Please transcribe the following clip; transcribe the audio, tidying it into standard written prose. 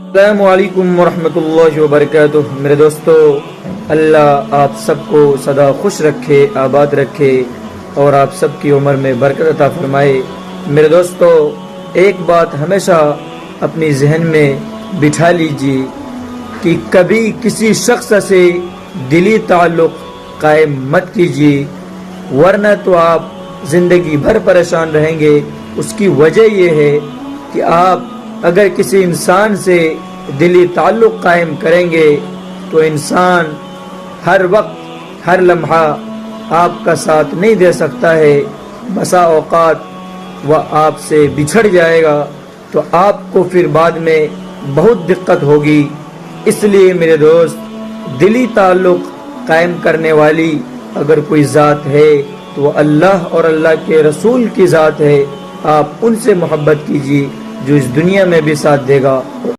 अस्सलामुअलैकुम वरहमतुल्लाहि वबरकातुह। मेरे दोस्तों, अल्लाह आप सबको सदा खुश रखे, आबाद रखे और आप सबकी उम्र में बरकत अता फरमाए। मेरे दोस्तों, एक बात हमेशा अपनी जहन में बिठा लीजिए कि कभी किसी शख्स से दिली ताल्लुक़ कायम मत कीजिए, वरना तो आप ज़िंदगी भर परेशान रहेंगे। उसकी वजह यह है कि आप अगर किसी इंसान से दिली ताल्लुक़ कायम करेंगे तो इंसान हर वक्त हर लम्हा आपका साथ नहीं दे सकता है। बसा औक़ात वह आपसे बिछड़ जाएगा तो आपको फिर बाद में बहुत दिक्कत होगी। इसलिए मेरे दोस्त, दिली ताल्लुक़ कायम करने वाली अगर कोई ज़ात है तो वह अल्लाह और अल्लाह के रसूल की ज़ात है। आप उनसे मोहब्बत कीजिए जो इस दुनिया में भी साथ देगा।